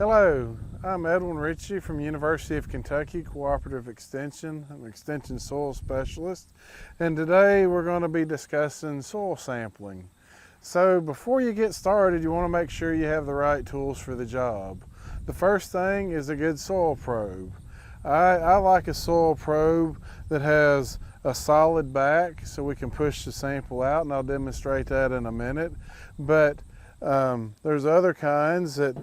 Hello, I'm Edwin Ritchey from University of Kentucky Cooperative Extension. I'm an Extension Soil Specialist, and today we're going to be discussing soil sampling. So before you get started, you want to make sure you have the right tools for the job. The first thing is a good soil probe. I like a soil probe that has a solid back so we can push the sample out, and I'll demonstrate that in a minute. But there's other kinds that,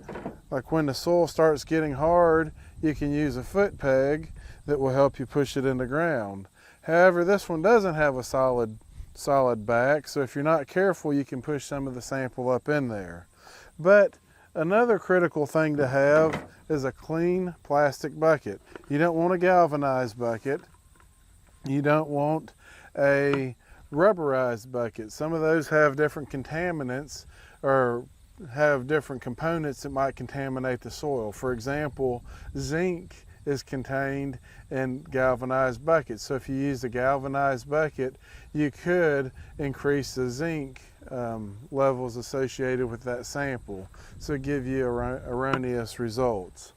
like when the soil starts getting hard, you can use a foot peg that will help you push it in the ground. However, this one doesn't have a solid back, so if you're not careful, you can push some of the sample up in there. But another critical thing to have is a clean plastic bucket. You don't want a galvanized bucket. You don't want a rubberized bucket. Some of those have different contaminants or have different components that might contaminate the soil. For example, zinc is contained in galvanized buckets. So if you use a galvanized bucket, you could increase the zinc levels associated with that sample, so give you erroneous results.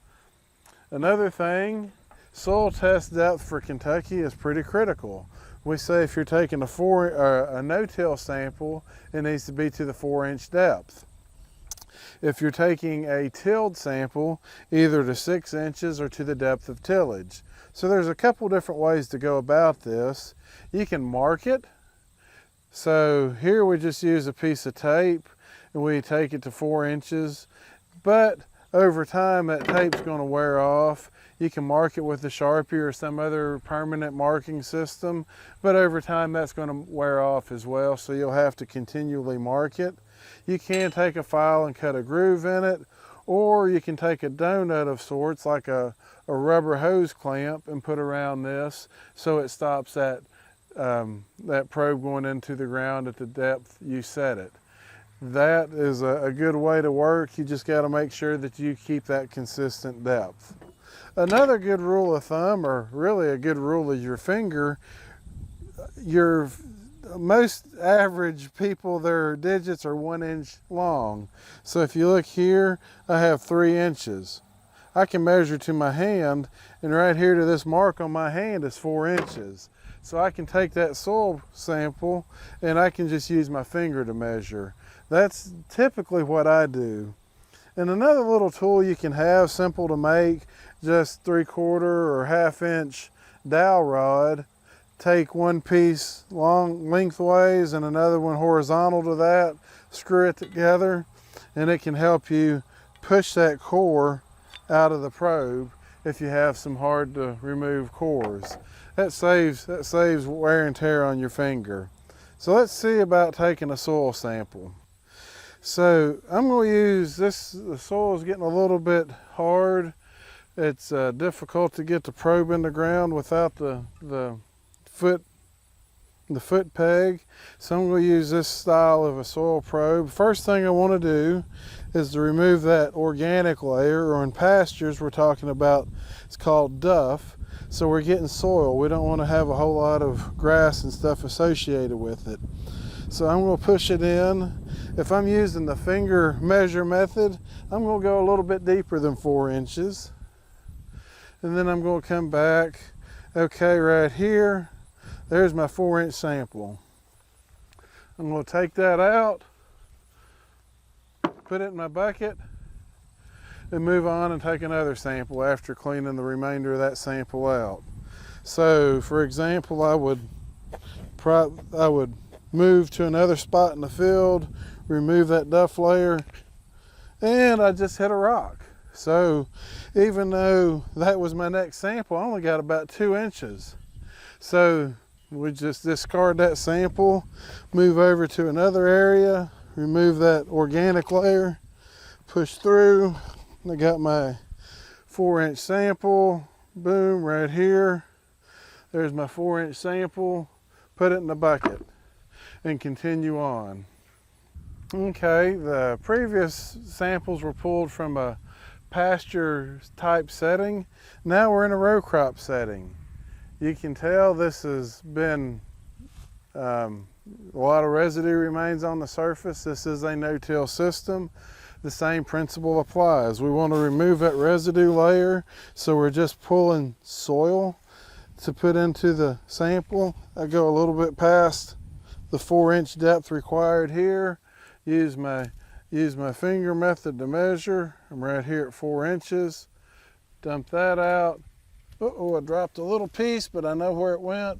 Another thing, soil test depth for Kentucky is pretty critical. We say if you're taking a no-till sample, it needs to be to the 4-inch depth. If you're taking a tilled sample, either to 6 inches or to the depth of tillage. So there's a couple different ways to go about this. You can mark it. So here we just use a piece of tape and we take it to 4 inches, but over time that tape's going to wear off. You can mark it with a Sharpie or some other permanent marking system, but over time that's going to wear off as well, so you'll have to continually mark it. You can take a file and cut a groove in it, or you can take a donut of sorts like a rubber hose clamp and put around this so it stops that probe going into the ground at the depth you set it. That is a good way to work. You just got to make sure that you keep that consistent depth. Another good rule of thumb, or really a good rule of your finger, most average people, their digits are 1 inch long. So if you look here, I have 3 inches. I can measure to my hand, and right here to this mark on my hand is 4 inches. So I can take that soil sample and I can just use my finger to measure. That's typically what I do. And another little tool you can have, simple to make, just 3/4 or 1/2 inch dowel rod. Take one piece long lengthways and another one horizontal to that, screw it together, and it can help you push that core out of the probe if you have some hard to remove cores. That saves wear and tear on your finger. So let's see about taking a soil sample. So I'm going to use this. The soil is getting a little bit hard. It's difficult to get the probe in the ground without the foot peg. So I'm going to use this style of a soil probe. First thing I want to do is to remove that organic layer, or in pastures we're talking about, it's called duff. So we're getting soil. We don't want to have a whole lot of grass and stuff associated with it. So I'm going to push it in. If I'm using the finger measure method, I'm going to go a little bit deeper than 4 inches. And then I'm going to come back. Okay, right here, there's my 4-inch sample. I'm going to take that out, put it in my bucket, and move on and take another sample after cleaning the remainder of that sample out. So for example, I would move to another spot in the field, remove that duff layer, and I just hit a rock. So even though that was my next sample, I only got about 2 inches. So we just discard that sample, move over to another area, remove that organic layer, push through. I got my 4-inch sample, boom, right here. There's my 4-inch sample, put it in the bucket and continue on. Okay, the previous samples were pulled from a pasture type setting. Now we're in a row crop setting. You can tell this has been, a lot of residue remains on the surface. This is a no-till system. the same principle applies. We want to remove that residue layer, so we're just pulling soil to put into the sample. I go a little bit past the 4-inch depth required here. Use my finger method to measure. I'm right here at 4 inches. Dump that out. Uh-oh, I dropped a little piece, but I know where it went,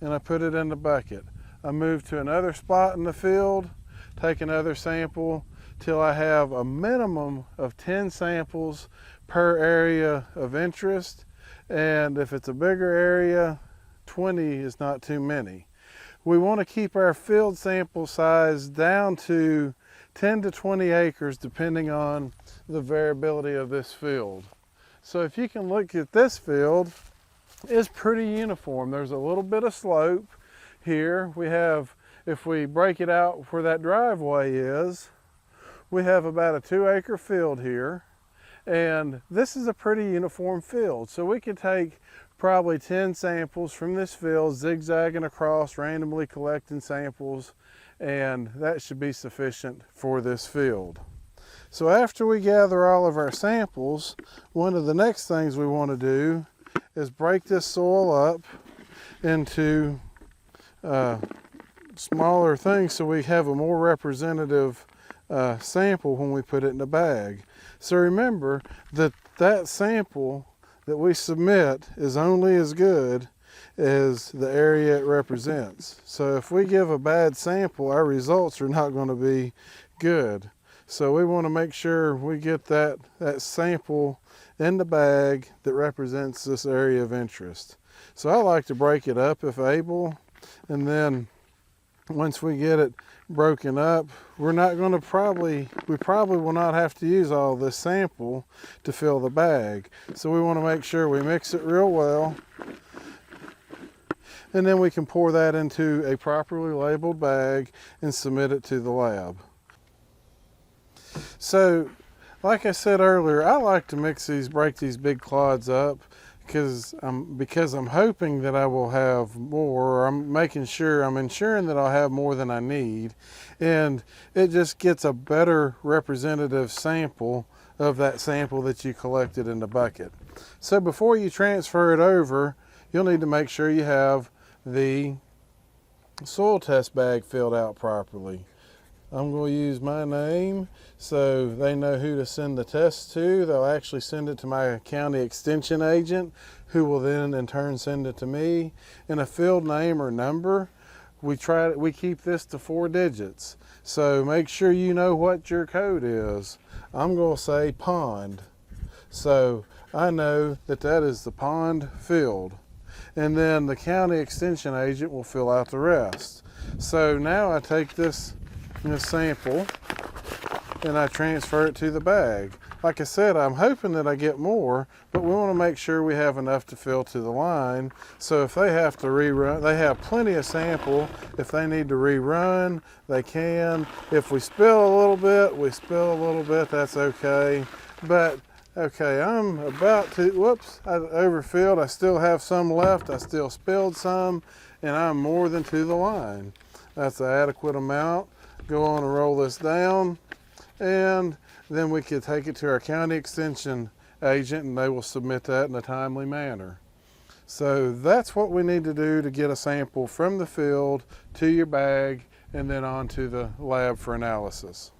and I put it in the bucket. I move to another spot in the field, take another sample till I have a minimum of 10 samples per area of interest. And if it's a bigger area, 20 is not too many. We want to keep our field sample size down to 10 to 20 acres depending on the variability of this field. So if you can look at this field, it's pretty uniform. There's a little bit of slope here. We have, if we break it out where that driveway is, we have about a 2-acre field here. And this is a pretty uniform field. So we could take probably 10 samples from this field, zigzagging across, randomly collecting samples, and that should be sufficient for this field. So after we gather all of our samples, one of the next things we want to do is break this soil up into smaller things so we have a more representative sample when we put it in a bag. So remember that that sample that we submit is only as good as the area it represents. So if we give a bad sample, our results are not going to be good. So we want to make sure we get that sample in the bag that represents this area of interest. So I like to break it up if able, and then once we get it broken up, we probably will not have to use all this sample to fill the bag. So we want to make sure we mix it real well, and then we can pour that into a properly labeled bag and submit it to the lab. So like I said earlier, I like to break these big clods up because I'm hoping that I will have more. I'm ensuring that I'll have more than I need, and it just gets a better representative sample of that sample that you collected in the bucket. So before you transfer it over, you'll need to make sure you have the soil test bag filled out properly. I'm going to use my name so they know who to send the test to. They'll actually send it to my county extension agent, who will then in turn send it to me. And a field name or number, we keep this to 4 digits. So make sure you know what your code is. I'm going to say pond. So I know that that is the pond field. And then the county extension agent will fill out the rest. So now I take this sample and I transfer it to the bag. Like I said, I'm hoping that I get more, but we want to make sure we have enough to fill to the line. So if they have to rerun, they have plenty of sample. If they need to rerun, they can. If we spill a little bit, we spill a little bit, that's okay. But okay, I'm about to, whoops, I overfilled. I still have some left. I still spilled some, and I'm more than to the line. That's an adequate amount. Go on and roll this down, and then we could take it to our county extension agent and they will submit that in a timely manner. So that's what we need to do to get a sample from the field to your bag and then on to the lab for analysis.